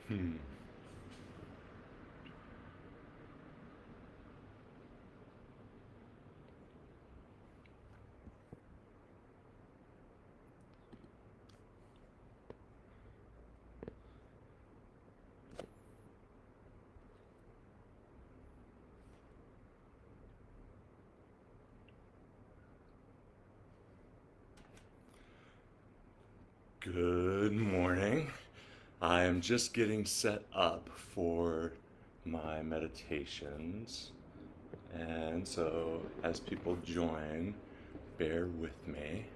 Hmm. Good morning. I am just getting set up for my meditations. And so, as people join, bear with me.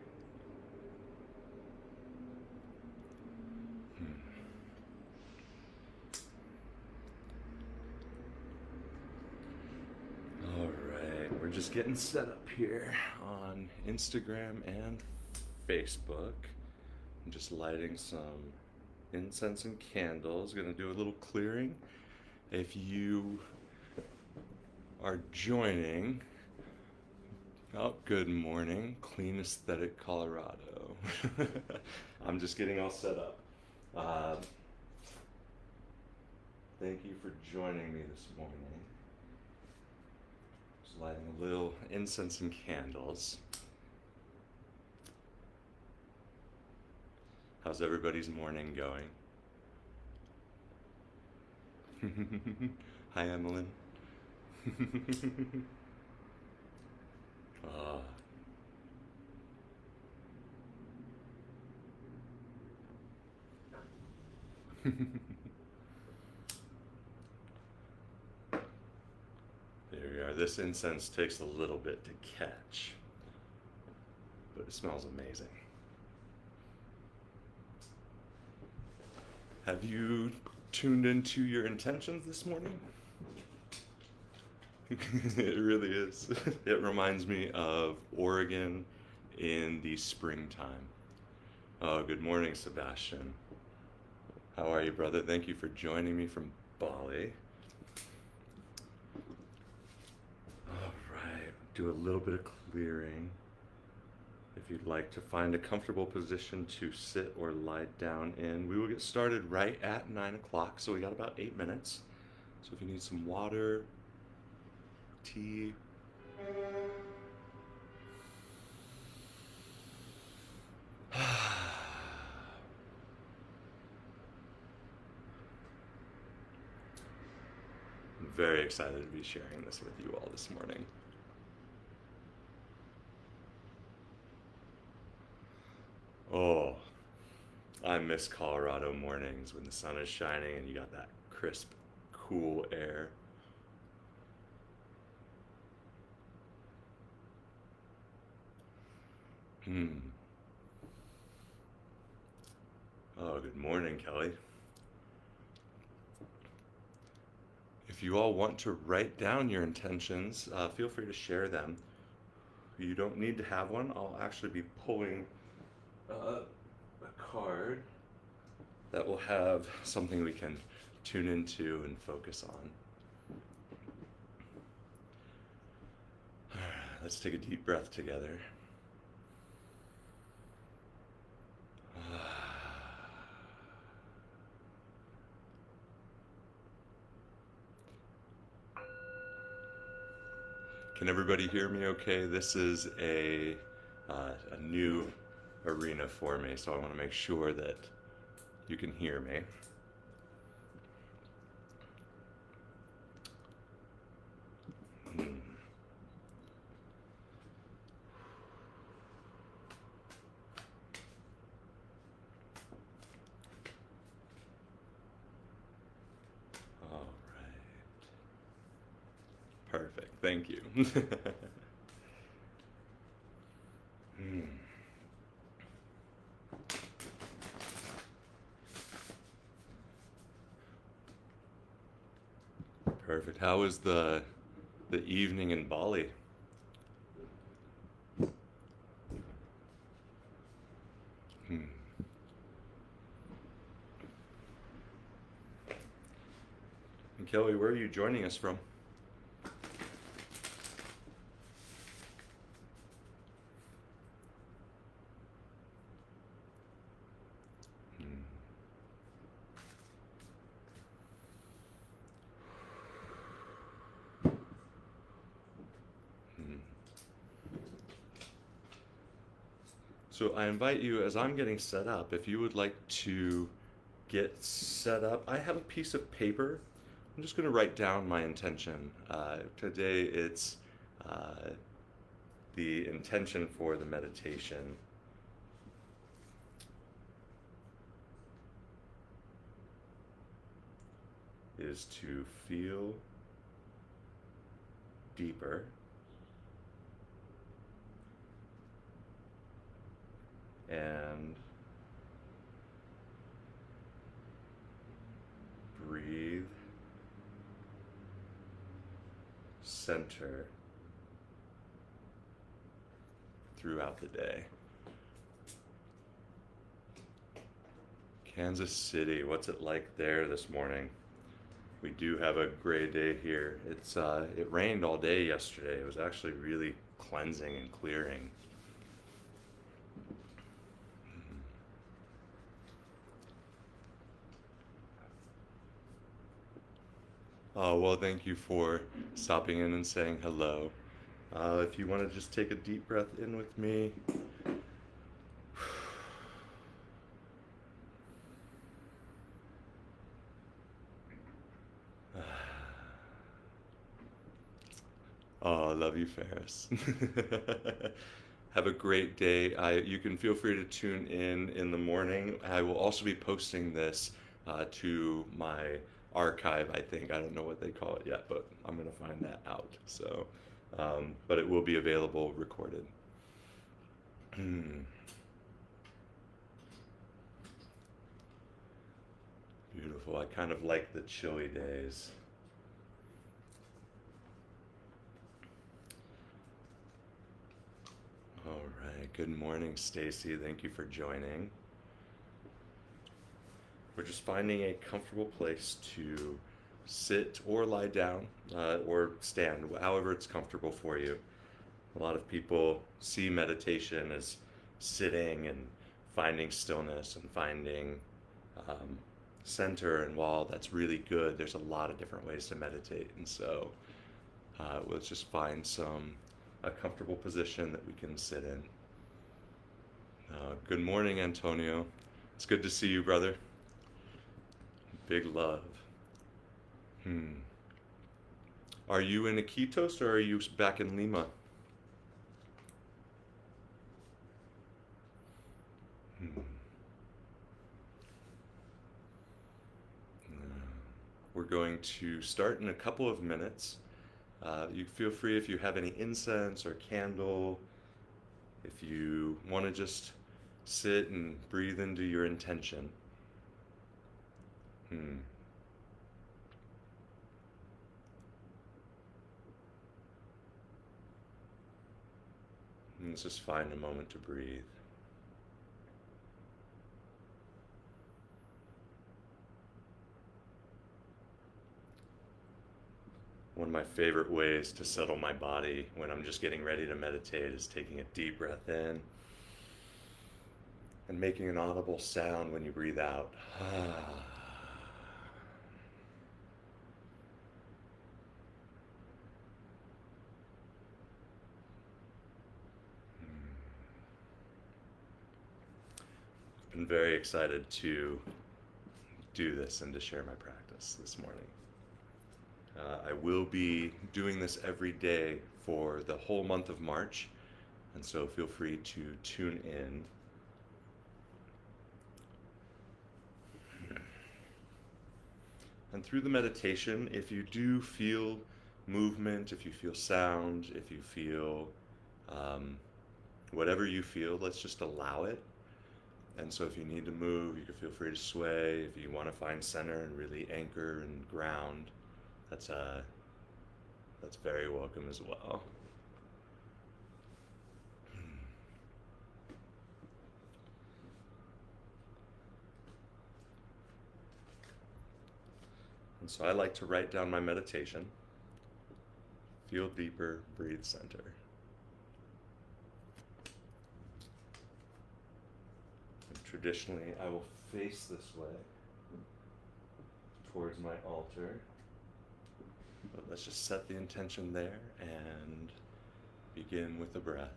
All right, we're just getting set up here on Instagram and Facebook. I'm just lighting some incense and candles. Gonna do a little clearing. If you are joining, oh, good morning, Clean Aesthetic Colorado. I'm just getting all set up. Uh, Thank you for joining me this morning. Just lighting a little incense and candles. How's everybody's morning going? Hi, Emmeline. Ah. There we are. This incense takes a little bit to catch, but it smells amazing. Have you tuned into your intentions this morning? It really is. It reminds me of Oregon in the springtime. Oh, good morning, Sebastian. How are you, brother? Thank you for joining me from Bali. All right, do a little bit of clearing. If you'd like to find a comfortable position to sit or lie down in, we will get started right at 9 o'clock, so we got about 8 minutes. So if you need some water, tea, I'm very excited to be sharing this with you all this morning. Oh, I miss Colorado mornings when the sun is shining and you got that crisp, cool air. Hmm. Oh, good morning, Kelly. If you all want to write down your intentions, feel free to share them. You don't need to have one. I'll actually be pulling a card that will have something we can tune into and focus on. All right, let's take a deep breath together. Can everybody hear me okay? This is a new arena for me, so I want to make sure that you can hear me. Hmm. All right. Perfect. Thank you. Hmm. Perfect. How was the evening in Bali? Hmm. And Kelly, where are you joining us from? Hmm. So I invite you, as I'm getting set up, if you would like to get set up, I have a piece of paper. I'm just going to write down my intention. Today it's uh, the intention for the meditation is to feel deeper and breathe center throughout the day. Kansas City, what's it like there this morning? We do have a gray day here. It rained all day yesterday. It was actually really cleansing and clearing. Oh, well, thank you for stopping in and saying hello. If you want to just take a deep breath in with me. Oh, I love you, Ferris. Have a great day. You can feel free to tune in the morning. I will also be posting this to my archive, I think. I don't know what they call it yet, but I'm going to find that out. So, but it will be available recorded. Beautiful. I kind of like the chilly days. All right. Good morning, Stacy. Thank you for joining. We're just finding a comfortable place to sit or lie down or stand, however it's comfortable for you. A lot of people see meditation as sitting and finding stillness and finding center, and while that's really good, there's a lot of different ways to meditate. And so let's just find a comfortable position that we can sit in. Good morning, Antonio. It's good to see you, brother. Big love. Are you in Iquitos or are you back in Lima? We're going to start in a couple of minutes. You feel free if you have any incense or candle, if you want to just sit and breathe into your intention. Let's just find a moment to breathe. One of my favorite ways to settle my body when I'm just getting ready to meditate is taking a deep breath in and making an audible sound when you breathe out. I've been very excited to do this and to share my practice this morning. I will be doing this every day for the whole month of March, and so feel free to tune in. And through the meditation, if you do feel movement, if you feel sound, if you feel whatever you feel, let's just allow it. And so if you need to move, you can feel free to sway. If you want to find center and really anchor and ground, that's very welcome as well. And so I like to write down my meditation. Feel deeper, breathe center. And traditionally, I will face this way towards my altar. But let's just set the intention there and begin with the breath.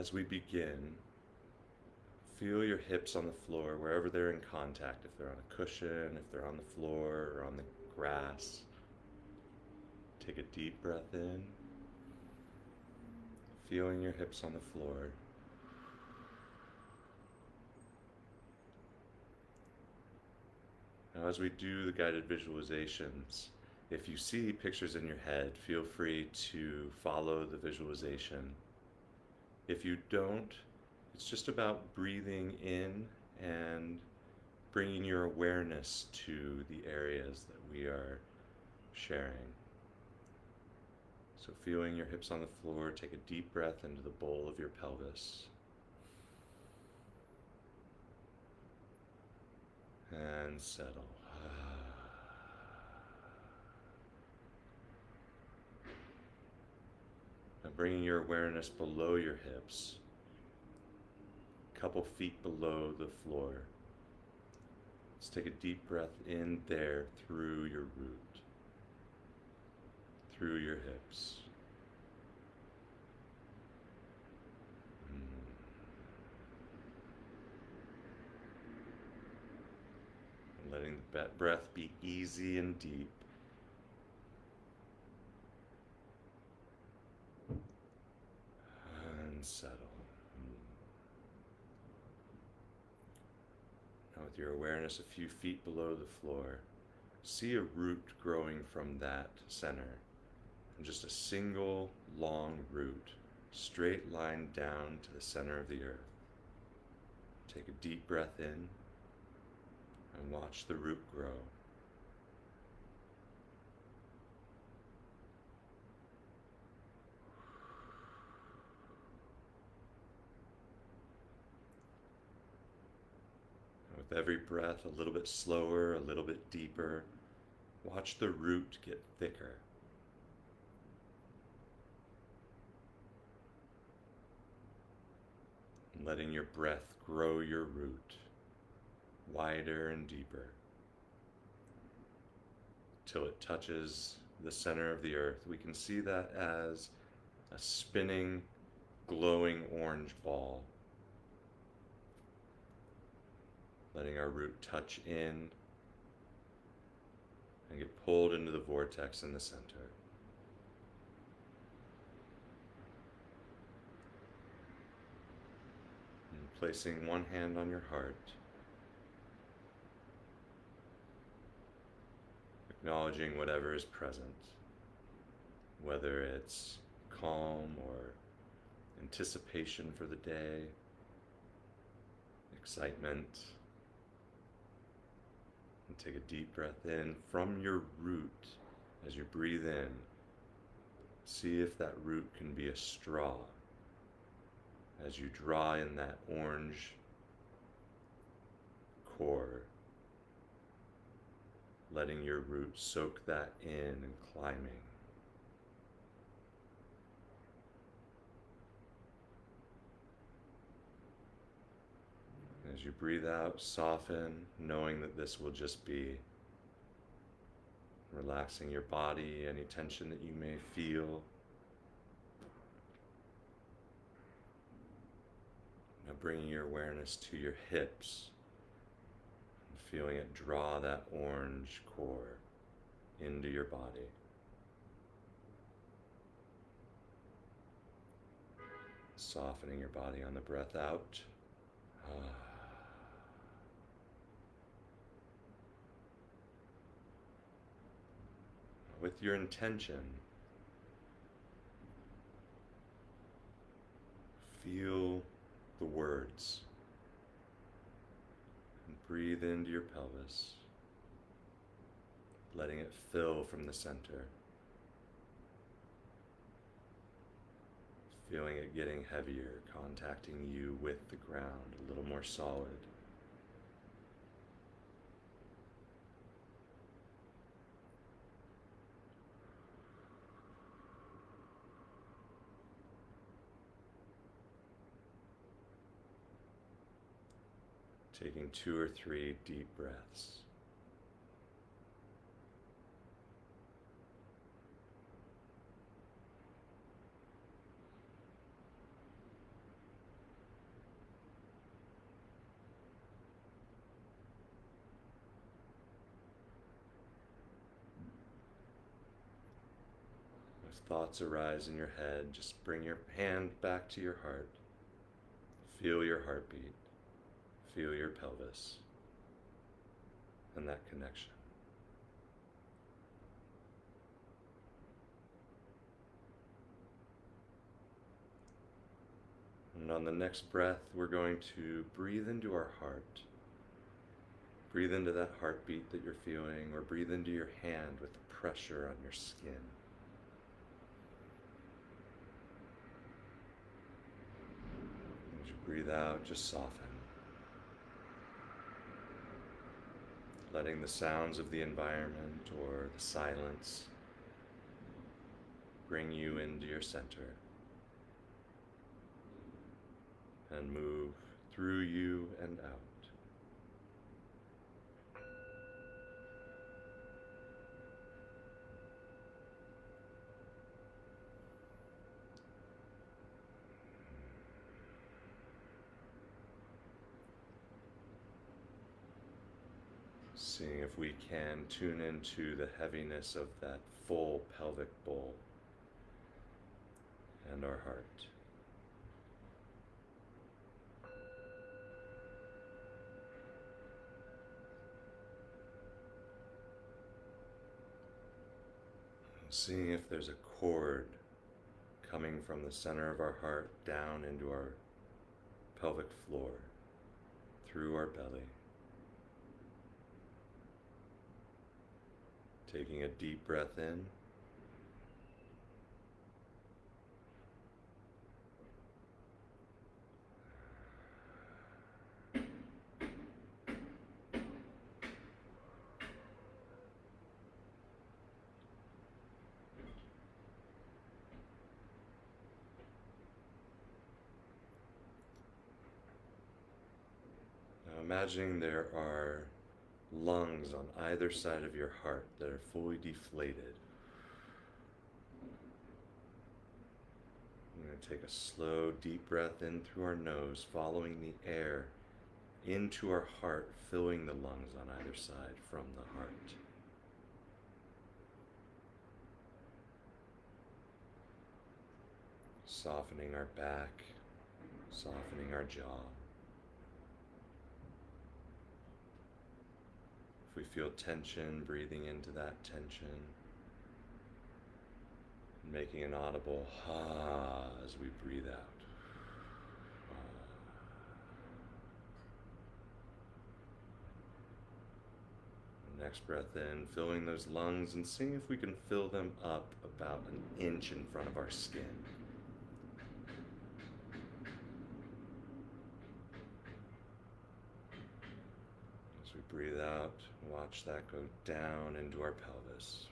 As we begin, feel your hips on the floor wherever they're in contact, if they're on a cushion, if they're on the floor or on the grass. Take a deep breath in, feeling your hips on the floor. Now, as we do the guided visualizations, if you see pictures in your head, feel free to follow the visualization. If you don't, it's just about breathing in and bringing your awareness to the areas that we are sharing. So feeling your hips on the floor, take a deep breath into the bowl of your pelvis. And settle. Now bringing your awareness below your hips, a couple feet below the floor. Let's take a deep breath in there through your root, through your hips. And letting the breath be easy and deep. And settle. Now with your awareness a few feet below the floor, see a root growing from that center. And just a single long root, straight line down to the center of the earth. Take a deep breath in and watch the root grow. And with every breath, a little bit slower, a little bit deeper, watch the root get thicker. Letting your breath grow your root wider and deeper till it touches the center of the earth. We can see that as a spinning, glowing orange ball. Letting our root touch in and get pulled into the vortex in the center. Placing one hand on your heart, acknowledging whatever is present, whether it's calm or anticipation for the day, excitement. And take a deep breath in from your root. As you breathe in, see if that root can be a straw. As you draw in that orange core, letting your root soak that in and climbing. As you breathe out, soften, knowing that this will just be relaxing your body, any tension that you may feel. Now bringing your awareness to your hips and feeling it draw that orange core into your body. Softening your body on the breath out. With your intention, feel the words and breathe into your pelvis, letting it fill from the center, feeling it getting heavier, contacting you with the ground, a little more solid. Taking 2 or 3 deep breaths. If thoughts arise in your head, just bring your hand back to your heart. Feel your heartbeat. Feel your pelvis and that connection. And on the next breath, we're going to breathe into our heart. Breathe into that heartbeat that you're feeling, or breathe into your hand with the pressure on your skin. As you breathe out, just soften. Letting the sounds of the environment or the silence bring you into your center and move through you and out. Seeing if we can tune into the heaviness of that full pelvic bowl and our heart. Seeing if there's a cord coming from the center of our heart down into our pelvic floor, through our belly. Taking a deep breath in. Now imagining there are lungs on either side of your heart that are fully deflated. I'm going to take a slow, deep breath in through our nose, following the air into our heart, filling the lungs on either side from the heart. Softening our back, softening our jaw. If we feel tension, breathing into that tension, making an audible ha as we breathe out. Next breath in, filling those lungs and seeing if we can fill them up about an inch in front of our skin. As we breathe out, watch that go down into our pelvis.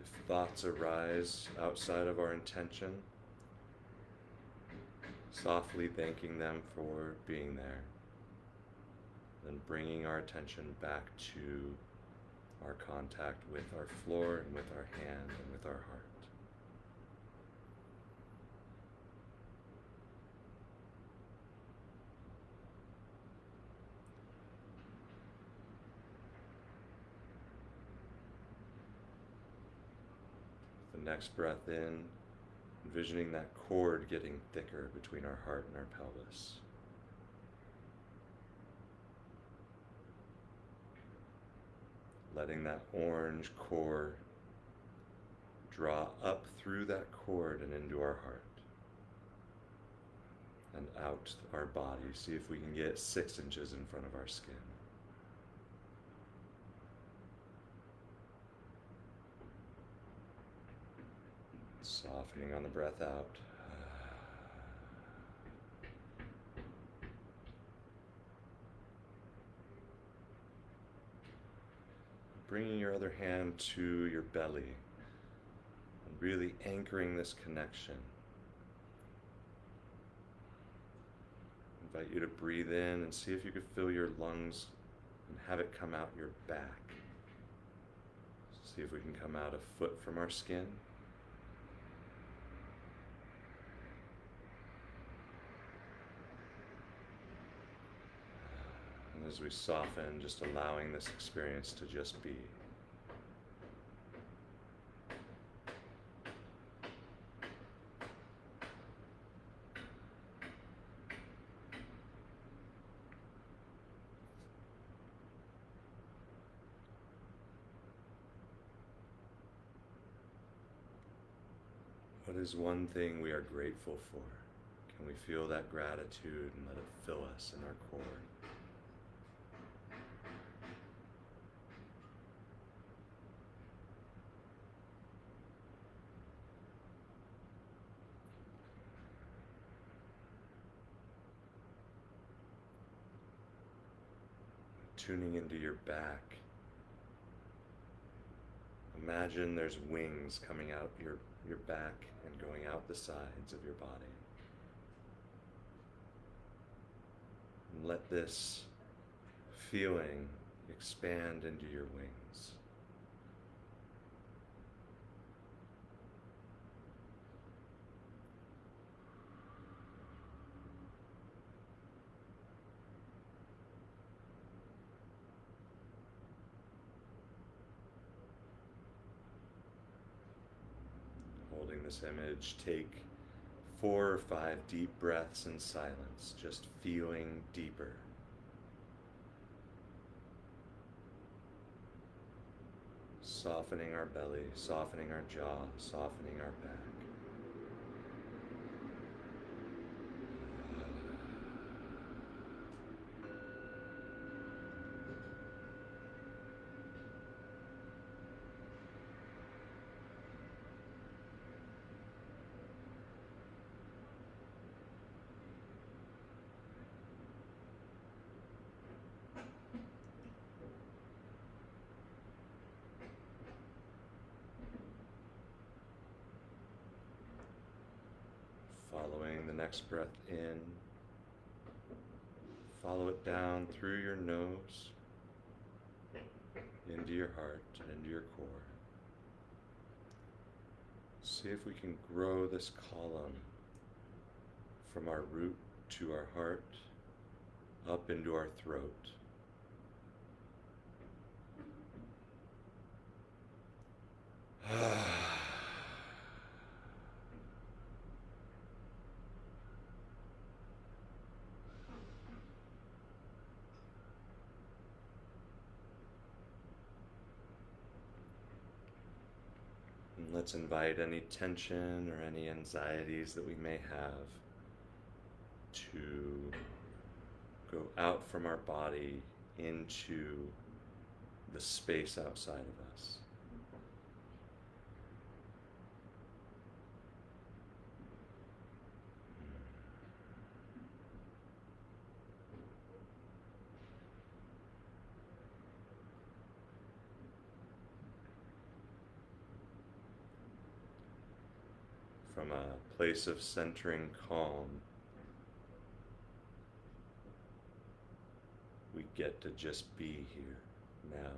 If thoughts arise outside of our intention, softly thanking them for being there, then bringing our attention back to our contact with our floor and with our hand and with our heart. The next breath in, envisioning that cord getting thicker between our heart and our pelvis. Letting that orange core draw up through that cord and into our heart and out our body. See if we can get 6 inches in front of our skin. Softening on the breath out. Bringing your other hand to your belly and really anchoring this connection. Invite you to breathe in and see if you could fill your lungs and have it come out your back. See if we can come out a foot from our skin. As we soften, just allowing this experience to just be. What is one thing we are grateful for? Can we feel that gratitude and let it fill us in our core? Tuning into your back. Imagine there's wings coming out your back and going out the sides of your body. And let this feeling expand into your wings. Holding this image, take 4 or 5 deep breaths in silence, just feeling deeper. Softening our belly, softening our jaw, softening our back. Following the next breath in, follow it down through your nose, into your heart and into your core. See if we can grow this column from our root to our heart, up into our throat. And let's invite any tension or any anxieties that we may have to go out from our body into the space outside of us. From a place of centering calm, we get to just be here now.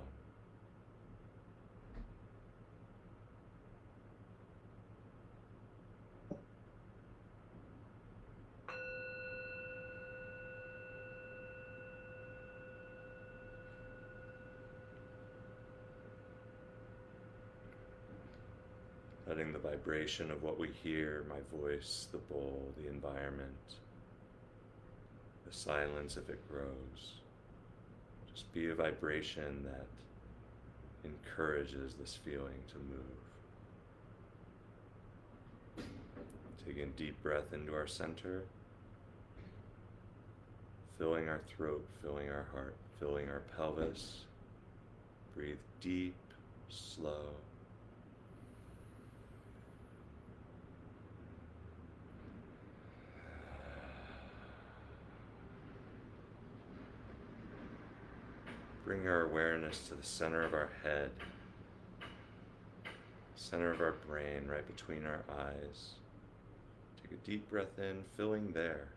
Letting the vibration of what we hear, my voice, the bowl, the environment, the silence if it grows, just be a vibration that encourages this feeling to move. Taking a deep breath into our center, filling our throat, filling our heart, filling our pelvis. Breathe deep, slow. Bring our awareness to the center of our head, center of our brain, right between our eyes. Take a deep breath in, filling there.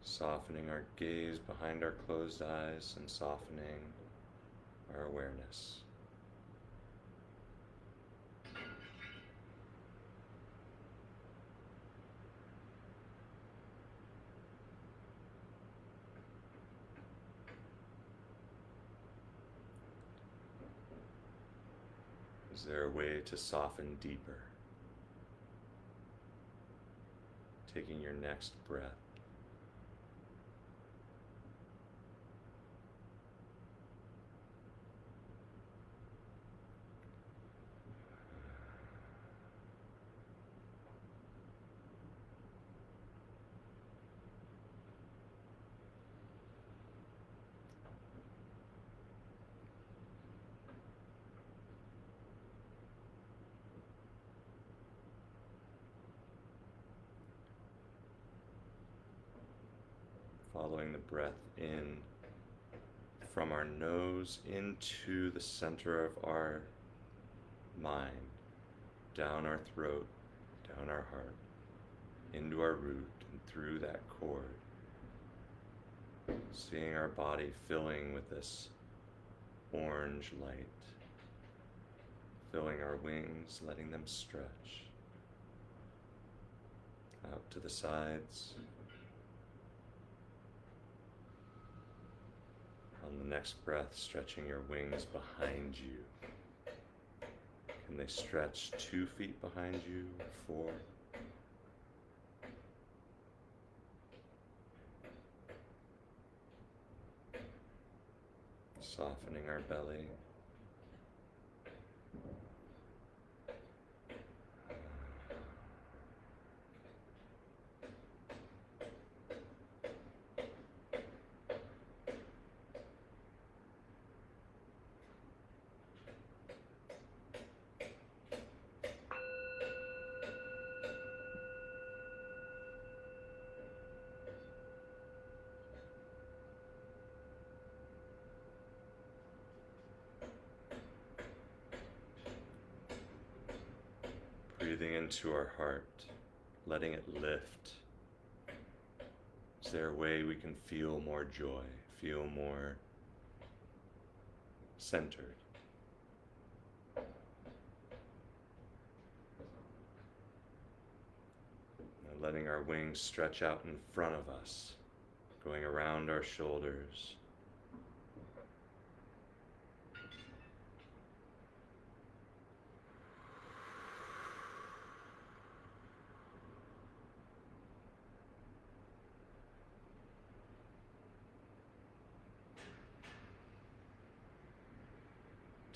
Softening our gaze behind our closed eyes and softening our awareness. Is there a way to soften deeper? Taking your next breath. Following the breath in from our nose into the center of our mind, down our throat, down our heart, into our root and through that cord. Seeing our body filling with this orange light, filling our wings, letting them stretch out to the sides. On the next breath, stretching your wings behind you. Can they stretch 2 feet behind you, 4? Softening our belly. Breathing into our heart, letting it lift. Is there a way we can feel more joy, feel more centered? Now letting our wings stretch out in front of us, going around our shoulders.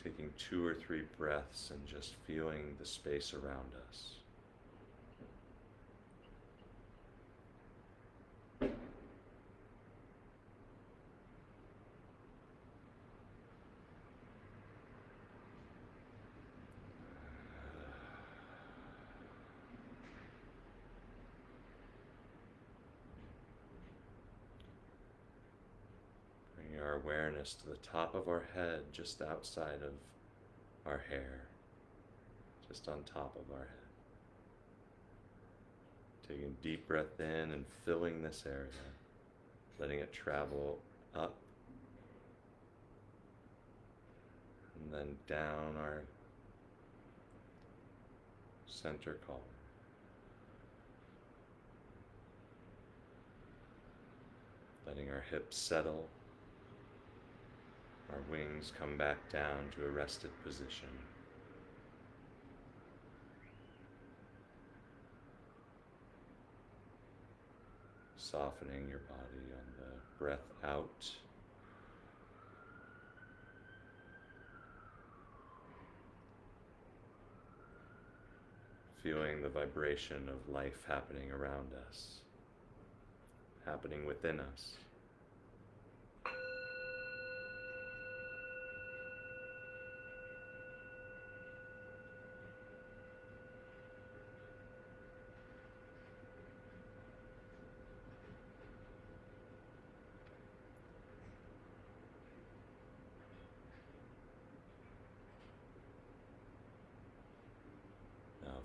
Taking 2 or 3 breaths and just feeling the space around us. Bringing our awareness to the top of our head, just outside of our hair, just on top of our head. Taking a deep breath in and filling this area, letting it travel up and then down our center collar. Letting our hips settle, our wings come back down to a rested position. Softening your body on the breath out. Feeling the vibration of life happening around us, happening within us.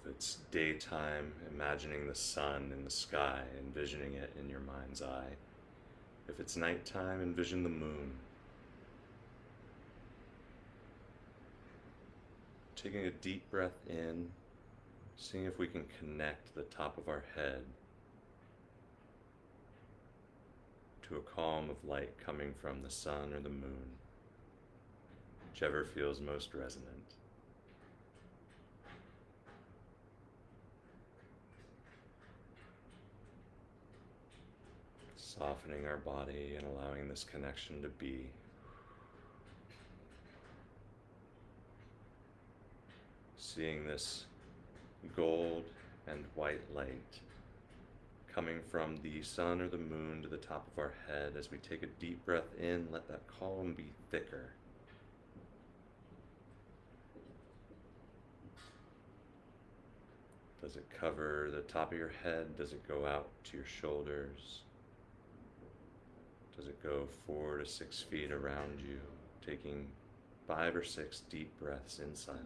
If it's daytime, imagining the sun in the sky, envisioning it in your mind's eye. If it's nighttime, envision the moon. Taking a deep breath in, seeing if we can connect the top of our head to a column of light coming from the sun or the moon, whichever feels most resonant. Softening our body and allowing this connection to be. Seeing this gold and white light coming from the sun or the moon to the top of our head. As we take a deep breath in, let that column be thicker. Does it cover the top of your head? Does it go out to your shoulders? Does it go 4 to 6 feet around you? Taking 5 or 6 deep breaths in silence.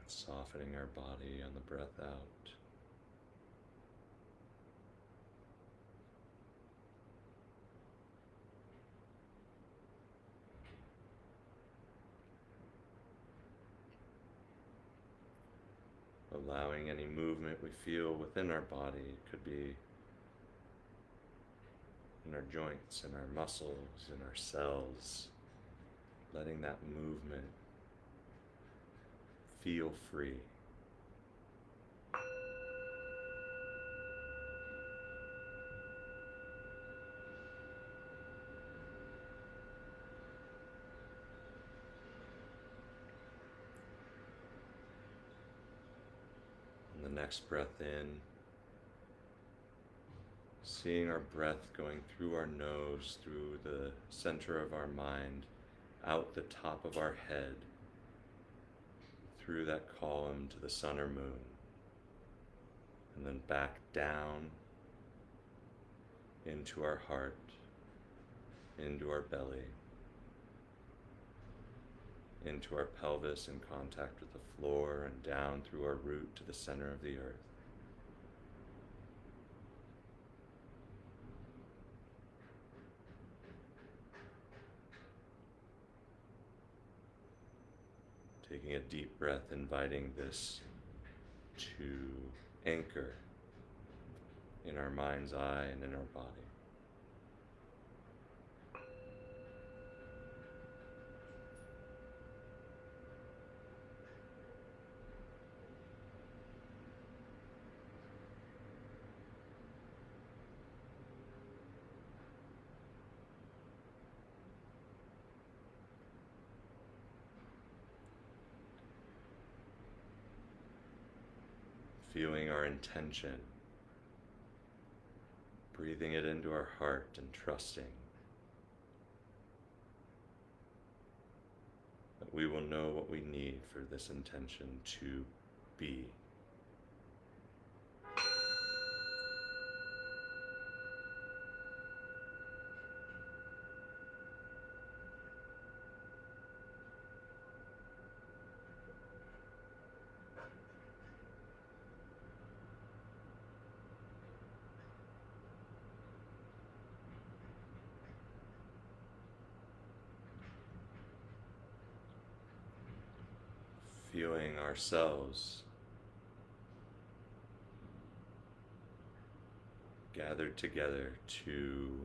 Softening our body on the breath out. Allowing any movement we feel within our body. It could be in our joints, in our muscles, in our cells. Letting that movement feel free. And the next breath in, seeing our breath going through our nose, through the center of our mind, out the top of our head, through that column to the sun or moon, and then back down into our heart, into our belly, into our pelvis in contact with the floor, and down through our root to the center of the earth. Taking a deep breath, inviting this to anchor in our mind's eye and in our body. Feeling our intention, breathing it into our heart and trusting that we will know what we need for this intention to be. Feeling ourselves gathered together to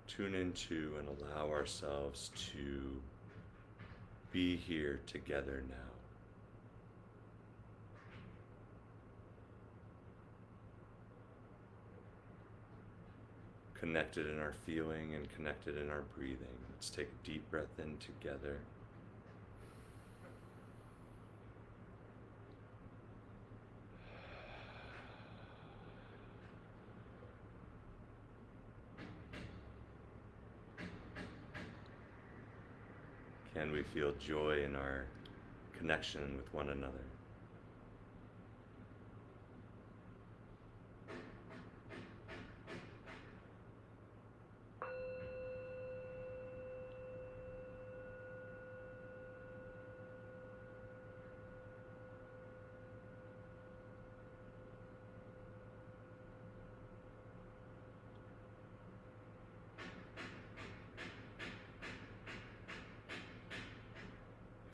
tune into and allow ourselves to be here together now. Connected in our feeling and connected in our breathing. Let's take a deep breath in together. Can we feel joy in our connection with one another?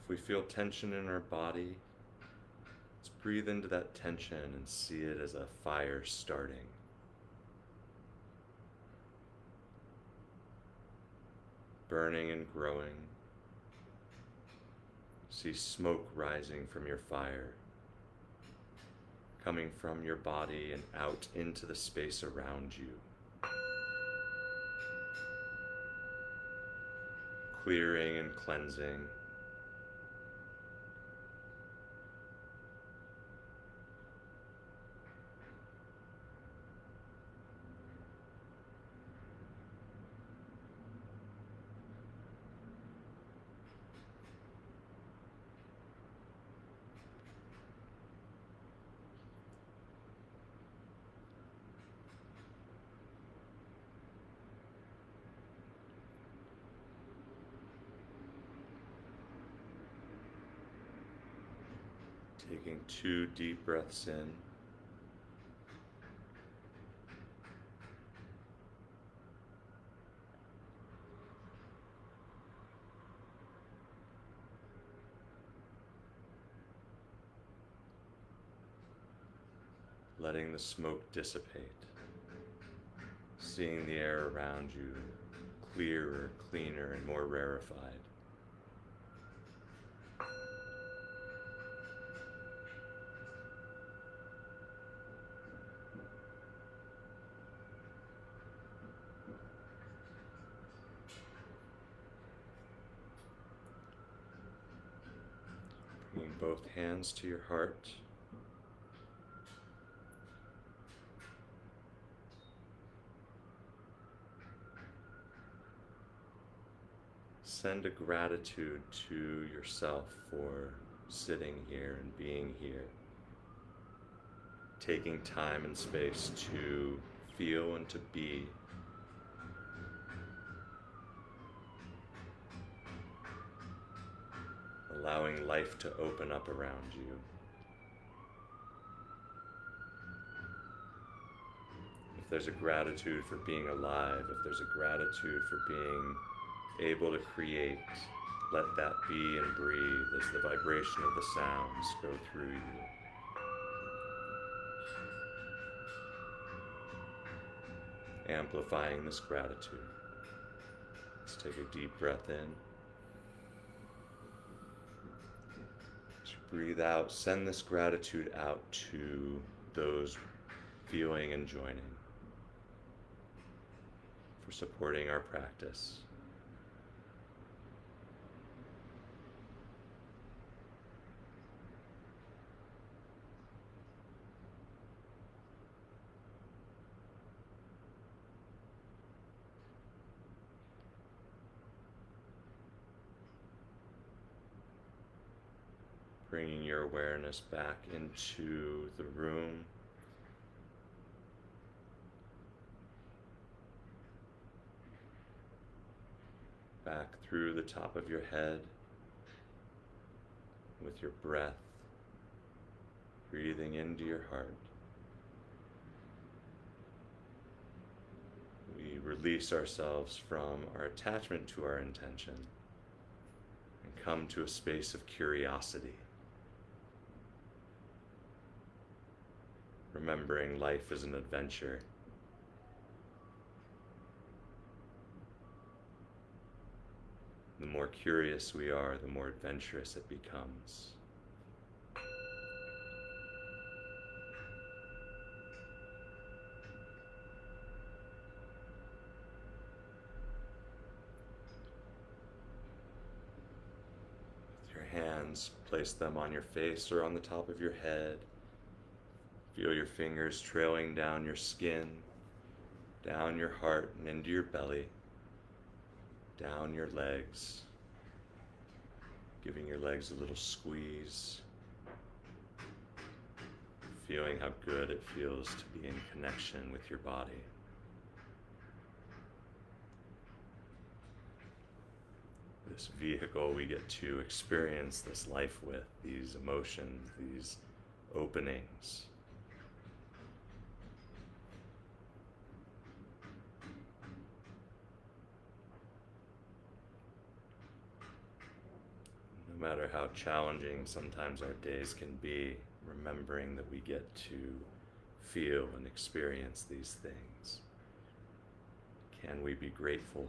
If we feel tension in our body, let's breathe into that tension and see it as a fire starting. Burning and growing. See smoke rising from your fire, coming from your body and out into the space around you. Clearing and cleansing. Taking 2 deep breaths in. Letting the smoke dissipate. Seeing the air around you clearer, cleaner, and more rarefied. Bringing both hands to your heart. Send a gratitude to yourself for sitting here and being here. Taking time and space to feel and to be. Allowing life to open up around you. If there's a gratitude for being alive, if there's a gratitude for being able to create, let that be and breathe as the vibration of the sounds go through you. Amplifying this gratitude. Let's take a deep breath in. Breathe out, send this gratitude out to those feeling and joining, for supporting our practice. Bringing your awareness back into the room. Back through the top of your head with your breath, breathing into your heart. We release ourselves from our attachment to our intention and come to a space of curiosity. Remembering life is an adventure. The more curious we are, the more adventurous it becomes. With your hands, place them on your face or on the top of your head. Feel your fingers trailing down your skin, down your heart and into your belly, down your legs, Giving your legs a little squeeze. Feeling how good it feels to be in connection with your body. This vehicle we get to experience this life with, these emotions, these openings. No matter how challenging sometimes our days can be, remembering that we get to feel and experience these things. Can we be grateful?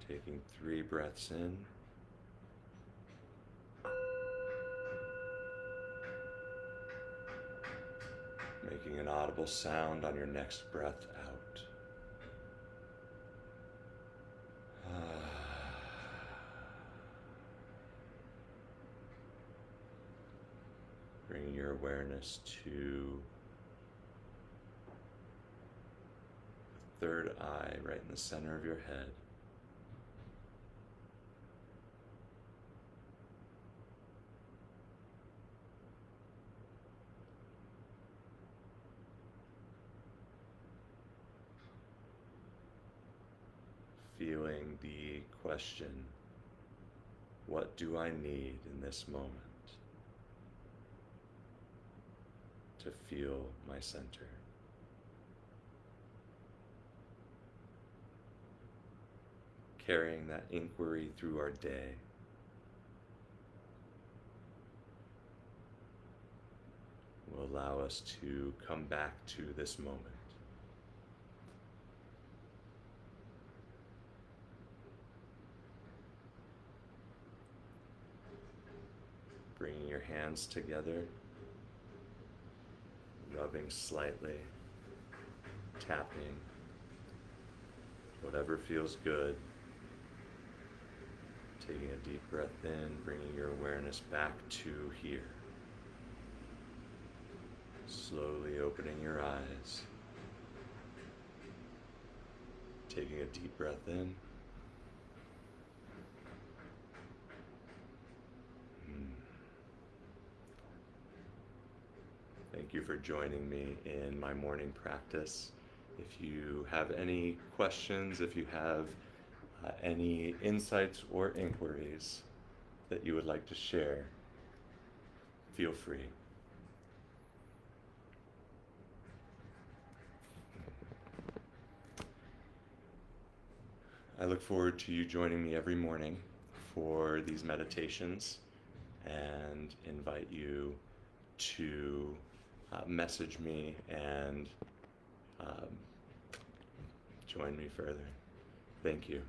Taking 3 breaths in. Making an audible sound on your next breath out. Bringing your awareness to the third eye right in the center of your head. Feeling the question, what do I need in this moment to feel my center? Carrying that inquiry through our day. Will allow us to come back to this moment. Bringing your hands together, rubbing slightly, tapping, whatever feels good. Taking a deep breath in, bringing your awareness back to here. Slowly opening your eyes. Taking a deep breath in. Thank you for joining me in my morning practice. If you have any questions, if you have any insights or inquiries that you would like to share, feel free. I look forward to you joining me every morning for these meditations and invite you to message me and join me further. Thank you.